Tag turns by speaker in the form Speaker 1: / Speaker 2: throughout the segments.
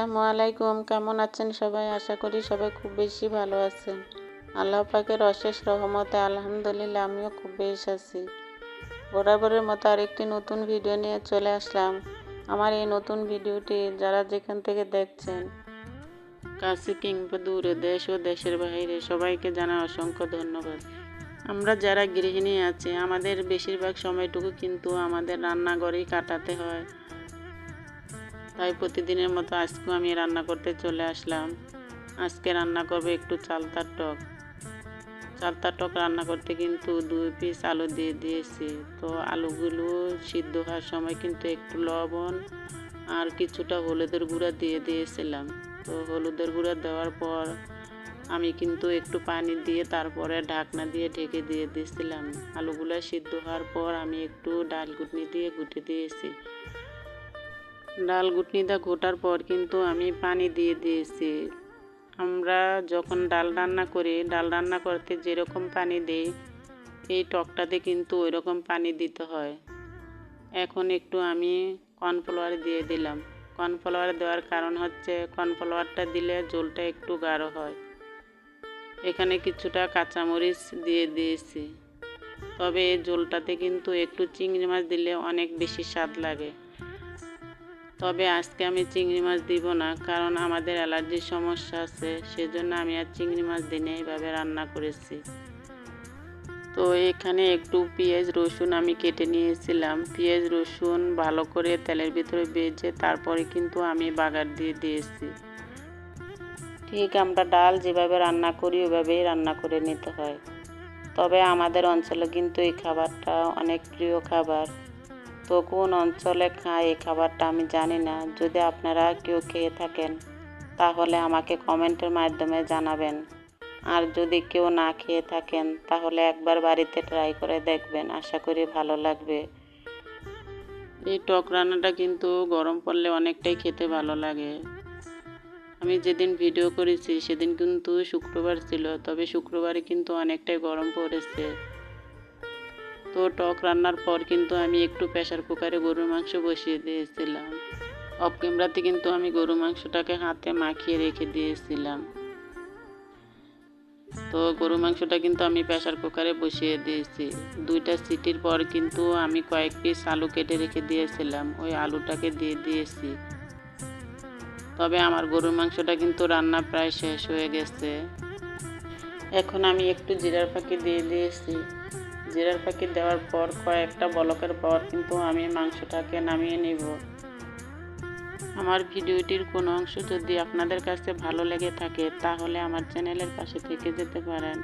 Speaker 1: আসসালামু আলাইকুম। কেমন আছেন সবাই? আশা করি সবাই খুব বেশি ভালো আছেন। আল্লাহ পাকের অশেষ রহমতে আলহামদুলিল্লাহ আমিও খুব বেশ আছি। বরাবরের মতো আরেকটি নতুন ভিডিও নিয়ে চলে আসলাম। আমার এই নতুন ভিডিওটি যারা যেখান থেকে দেখছেন, কাছে কিংবা দূরে, দেশ ও দেশের বাইরে, সবাইকে জানাই অসংখ্য ধন্যবাদ। আমরা যারা গৃহিণী আছি আমাদের বেশিরভাগ সময়টুকু কিন্তু আমাদের রান্নাঘরেই কাটাতে হয়। তাই প্রতিদিনের মতো আজকেও আমি রান্না করতে চলে আসলাম। আজকে রান্না করব একটু চালতার টক। চালতার টক রান্না করতে কিন্তু 2 পিস আলু দিয়ে দিয়েছি। তো আলুগুলো সিদ্ধ হওয়ার সময় কিন্তু একটু লবণ আর কিছুটা হলুদের গুঁড়া দিয়ে দিয়েছিলাম। তো হলুদের গুঁড়া দেওয়ার পর আমি কিন্তু একটু পানি দিয়ে তারপরে ঢাকনা দিয়ে ঢেকে দিয়ে দিয়েছিলাম। আলুগুলো সিদ্ধ হওয়ার পর আমি একটু ডাল ঘুটনি দিয়ে ঘুটে দিয়েছি। ডাল ঘুটনিটা ঘোটার পর কিন্তু আমি পানি দিয়ে দিয়েছি। আমরা যখন ডাল রান্না করতে যেরকম পানি দিই এই টকটাতে কিন্তু ওই রকম পানি দিতে হয়। এখন একটু আমি কর্নফ্লাওয়ার দিয়ে দিলাম। কর্নফ্লাওয়ার দেওয়ার কারণ হচ্ছে কর্নফ্লাওয়ারটা দিলে ঝোলটা একটু গাঢ় হয়। এখানে কিছুটা কাঁচামরিচ দিয়ে দিয়েছি। তবে এই ঝোলটাতে কিন্তু একটু চিংড়ি মাছ দিলে অনেক বেশি স্বাদ লাগে। তবে আজকে আমি চিংড়ি মাছ দিব না, কারণ আমাদের অ্যালার্জির সমস্যা আছে, সেজন্য আমি আর চিংড়ি মাছ দিনে এইভাবে রান্না করেছি। তো এখানে একটু পেঁয়াজ রসুন আমি কেটে নিয়েছিলাম। পেঁয়াজ রসুন ভালো করে তেলের ভিতরে ভেজে তারপরে কিন্তু আমি বাগার দিয়ে দিয়েছি। ঠিক আমরা ডাল যেভাবে রান্না করি ওইভাবেই রান্না করে নিতে হয়। তবে আমাদের অঞ্চলে কিন্তু এই খাবারটা অনেক প্রিয় খাবার। তো কোন অঞ্চলে খায় এই খাবারটা আমি জানি না। যদি আপনারা কেউ খেয়ে থাকেন তাহলে আমাকে কমেন্টের মাধ্যমে জানাবেন। আর যদি কেউ না খেয়ে থাকেন তাহলে একবার বাড়িতে ট্রাই করে দেখবেন, আশা করি ভালো লাগবে। এই টক রান্নাটা কিন্তু গরম পড়লে অনেকটাই খেতে ভালো লাগে। আমি যেদিন ভিডিও করেছি সেদিন কিন্তু শুক্রবার ছিল, তবে শুক্রবারে কিন্তু অনেকটাই গরম পড়েছে। তো টক রান্নার পর কিন্তু আমি একটু প্রেসার কুকারে গরুর মাংস বসিয়ে দিয়েছিলাম। অফ ক্যামেরাতে কিন্তু আমি গরুর মাংসটাকে হাতে মাখিয়ে রেখে দিয়েছিলাম। তো গরুর মাংসটা কিন্তু আমি প্রেসার কুকারে বসিয়ে দিয়েছি। 2টা সিটির পর কিন্তু আমি কয়েক পিস আলু কেটে রেখে দিয়েছিলাম, ওই আলুটাকে দিয়ে দিয়েছি। তবে আমার গরুর মাংসটা কিন্তু রান্না প্রায় শেষ হয়ে গেছে। এখন আমি একটু জিরার ফাঁকি দিয়ে দিয়েছি। জিরার ফাঁকি দেওয়ার পর কয়েকটা বলকের পর কিন্তু আমি মাংসটাকে নামিয়ে নিব। আমার ভিডিওটির কোনো অংশ যদি আপনাদের কাছে ভালো লেগে থাকে তাহলে আমার চ্যানেলের পাশে থেকে যেতে পারেন।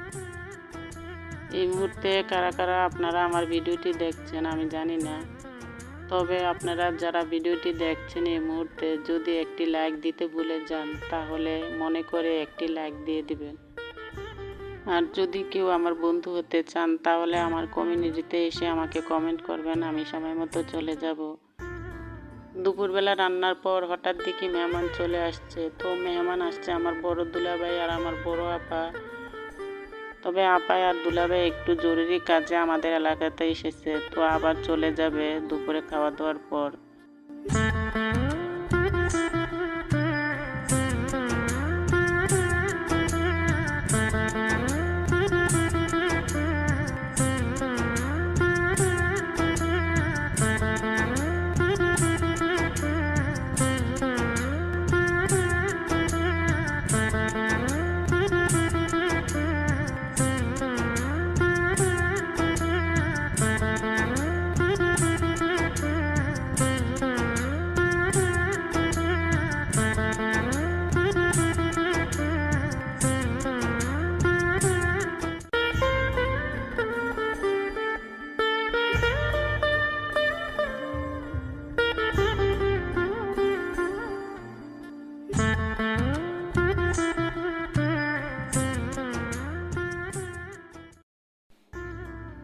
Speaker 1: এই মুহূর্তে কারা কারা আপনারা আমার ভিডিওটি দেখছেন আমি জানি না, তবে আপনারা যারা ভিডিওটি দেখছেন এই মুহূর্তে যদি একটি লাইক দিতে ভুলে যান তাহলে মনে করে একটি লাইক দিয়ে দিবেন। আর যদি কেউ আমার বন্ধু হতে চান তাহলে আমার কমিউনিটিতে এসে আমাকে কমেন্ট করবেন, আমি সময় মতো চলে যাব। দুপুরবেলা রান্নার পর হঠাৎ দেখি মেহমান চলে আসছে। তো মেহমান আসছে আমার বড় দুলাভাই আর আমার বড় আপা। তবে আপা আর দুলাভাই একটু জরুরি কাজে আমাদের এলাকাতে এসেছে, তো আবার চলে যাবে দুপুরে খাওয়া দাওয়ার পর।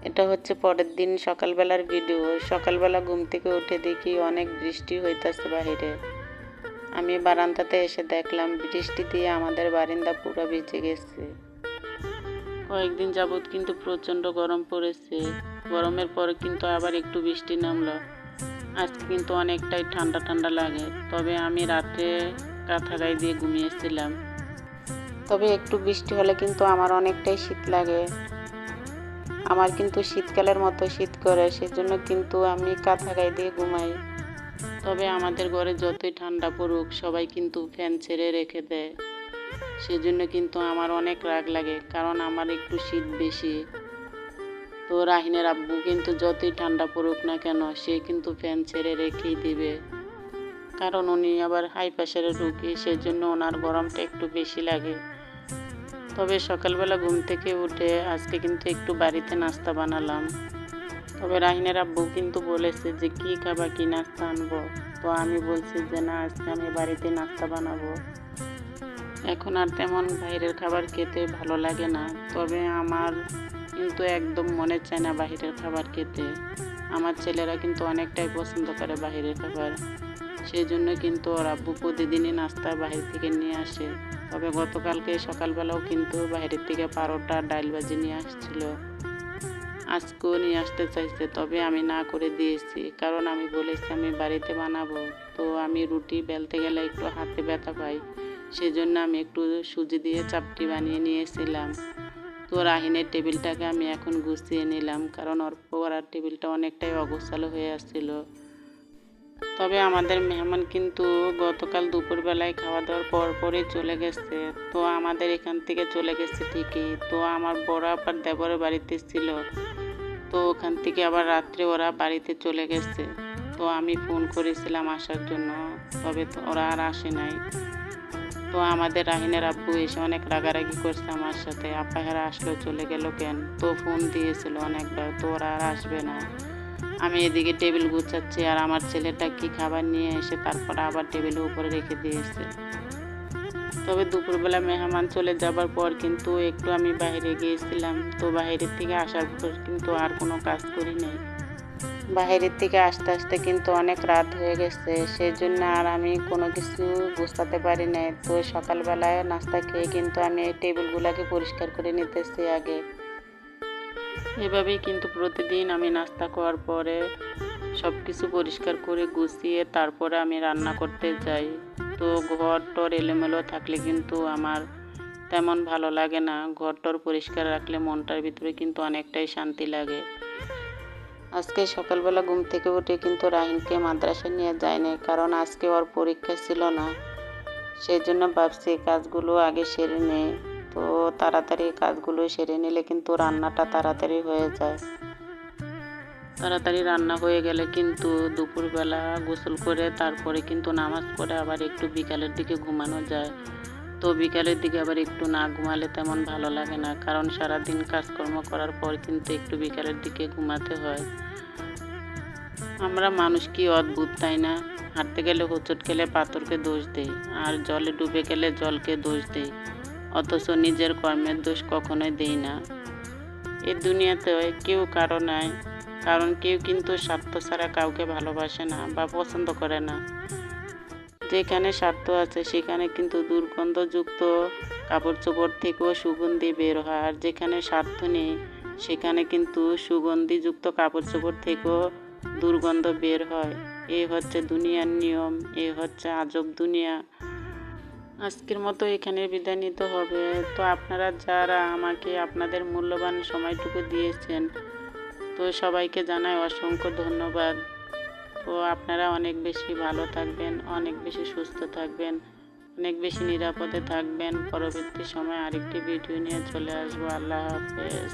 Speaker 1: এটা হচ্ছে পরের দিন সকালবেলার ভিডিও। সকালবেলা ঘুম থেকে উঠে দেখি অনেক বৃষ্টি হইতেছে বাহিরে। আমি বারান্দাতে এসে দেখলাম বৃষ্টি দিয়ে আমাদের বারান্দা পুরো ভিজে গেছে। কয়েকদিন যাবৎ কিন্তু প্রচণ্ড গরম পড়েছে। গরমের পরে কিন্তু আবার একটু বৃষ্টি নামলো। আজকে কিন্তু অনেকটাই ঠান্ডা ঠান্ডা লাগে। তবে আমি রাতে কাঁথা গায়ে দিয়ে ঘুমিয়েছিলাম। তবে একটু বৃষ্টি হলে কিন্তু আমার অনেকটাই শীত লাগে। আমার কিন্তু শীতকালের মতো শীত করে, সেজন্য কিন্তু আমি কাঁথা গায়ে দিয়ে ঘুমাই। তবে আমাদের ঘরে যতই ঠান্ডা পড়ুক সবাই কিন্তু ফ্যান ছেড়ে রেখে দেয়। সেজন্য কিন্তু আমার অনেক রাগ লাগে, কারণ আমার একটু শীত বেশি। তো রাহিনের আব্বু কিন্তু যতই ঠান্ডা পড়ুক না কেন সে কিন্তু ফ্যান ছেড়ে রেখেই দিবে, কারণ উনি আবার হাই প্রেশারের রোগী, সেজন্য ওনার গরমটা একটু বেশি লাগে। তবে সকালবেলা ঘুম থেকে উঠে আজকে কিন্তু একটু বাড়িতে নাস্তা বানালাম। তবে রাহিনের আব্বু কিন্তু বলেছে যে কি খাবা, কি নাস্তা আনবো। তো আমি বলছি যে না, আজকে আমি বাড়িতে নাস্তা বানাবো। এখন আর তেমন বাইরের খাবার খেতে ভালো লাগে না, তবে আমার কিন্তু একদম মনে চায় না বাইরের খাবার খেতে। আমার ছেলেরা কিন্তু অনেকটাই পছন্দ করে বাইরের খাবার, সেই জন্য কিন্তু ওর আব্বু প্রতিদিনই নাস্তা বাইরে থেকে নিয়ে আসে। তবে গতকালকে সকালবেলাও কিন্তু বাইরের থেকে পারোটা ডাল ভাজি নিয়ে আসছিল, আজকেও নিয়ে আসতে চাইছে, তবে আমি না করে দিয়েছি, কারণ আমি বলেছি আমি বাড়িতে বানাবো। তো আমি রুটি বেলতে গেলে একটু হাতে ব্যথা পাই, সেজন্য আমি একটু সুজি দিয়ে চাপটি বানিয়ে নিয়েছিলাম। তো রাহিনের টেবিলটাকে আমি এখন গুছিয়ে নিলাম, কারণ ওর পড়ার টেবিলটা অনেকটাই অগোছালো হয়ে আসছিল। তবে আমাদের মেহমান কিন্তু গতকাল দুপুরবেলায় খাওয়া দাওয়ার পরই চলে গেছে। তো আমাদের এখান থেকে চলে গেছে ঠিকই, তো আমার বড় আপার দেবরের বাড়িতে ছিল, তো ওখান থেকে আবার রাত্রে ওরা বাড়িতে চলে গেছে। তো আমি ফোন করেছিলাম আসার জন্য, তবে তো ওরা আর আসে নাই। তো আমাদের রাহিনের আব্বু এসে অনেক রাগারাগি করছে আমার সাথে, আপাহারা আসলো চলে গেল কেন। তো ফোন দিয়েছিল অনেকবার, তো ওরা আর আসবে না। আমি এদিকে টেবিল গুছাচ্ছি, আর আমার ছেলেটা কি খাবার নিয়ে এসে তারপর আবার টেবিলের উপরে রেখে দিয়েছে। তবে দুপুরবেলা মেহমান চলে যাবার পর কিন্তু একটু আমি বাইরে গিয়েছিলাম। তো বাইরের থেকে আসার পর কিন্তু আর কোনো কাজ করি নাই। বাইরের থেকে আসতে আসতে কিন্তু অনেক রাত হয়ে গেছে, সেই জন্য আর আমি কোনো কিছু গুছাতে পারি নাই। তো সকালবেলায় নাস্তা খেয়ে কিন্তু আমি এই টেবিলগুলোকে পরিষ্কার করে নিতেছি আগে। এভাবেই কিন্তু প্রতিদিন আমি নাস্তা খাওয়ার পরে সব কিছু পরিষ্কার করে গুছিয়ে তারপরে আমি রান্না করতে যাই। তো ঘর টর এলোমেলো থাকলে কিন্তু আমার তেমন ভালো লাগে না, ঘর টর পরিষ্কার রাখলে মনটার ভিতরে কিন্তু অনেকটাই শান্তি লাগে। আজকে সকালবেলা ঘুম থেকে উঠে কিন্তু রাহিনকে মাদ্রাসায় নিয়ে যায়নি, কারণ আজকে ওর পরীক্ষা ছিল না, সেই জন্য ভাবছি কাজগুলো আগে সেরে নেই। তো তাড়াতাড়ি কাজগুলো সেরে নিলে কিন্তু রান্নাটা তাড়াতাড়ি হয়ে যায়। তাড়াতাড়ি রান্না হয়ে গেলে কিন্তু দুপুরবেলা গোসল করে তারপরে কিন্তু নামাজ পড়ে আবার একটু বিকালের দিকে ঘুমানো যায়। তো বিকালের দিকে আবার একটু না ঘুমালে তেমন ভালো লাগে না, কারণ সারাদিন কাজকর্ম করার পর কিন্তু একটু বিকালের দিকে ঘুমাতে হয়। আমরা মানুষ কি অদ্ভুত, তাই না? হাঁটতে গেলে হোঁচট খেলে পাথরকে দোষ দেই, আর জলে ডুবে গেলে জলকে দোষ দেই, অথচ নিজের কর্মের দোষ কখনোই দেই না। এই দুনিয়াতে কেউ কারো নাই, কারণ কেউ কিন্তু স্বার্থ ছাড়া কাউকে ভালোবাসে না বা পছন্দ করে না। যেখানে স্বার্থ আছে সেখানে কিন্তু দুর্গন্ধযুক্ত কাপড় চোপড় থেকেও সুগন্ধি বের হয়, আর যেখানে স্বার্থ নেই সেখানে কিন্তু সুগন্ধিযুক্ত কাপড় চোপড় থেকেও দুর্গন্ধ বের হয়। এই হচ্ছে দুনিয়ার নিয়ম, এই হচ্ছে আজব দুনিয়া। আজকের মতো এখানে বিদায় নিতে হবে। তো আপনারা যারা আমাকে আপনাদের মূল্যবান সময়টুকু দিয়েছেন, তো সবাইকে জানাই অসংখ্য ধন্যবাদ। তো আপনারা অনেক বেশি ভালো থাকবেন, অনেক বেশি সুস্থ থাকবেন, অনেক বেশি নিরাপদে থাকবেন। পরবর্তী সময় আরেকটি ভিডিও নিয়ে চলে আসবো। আল্লাহ হাফেজ।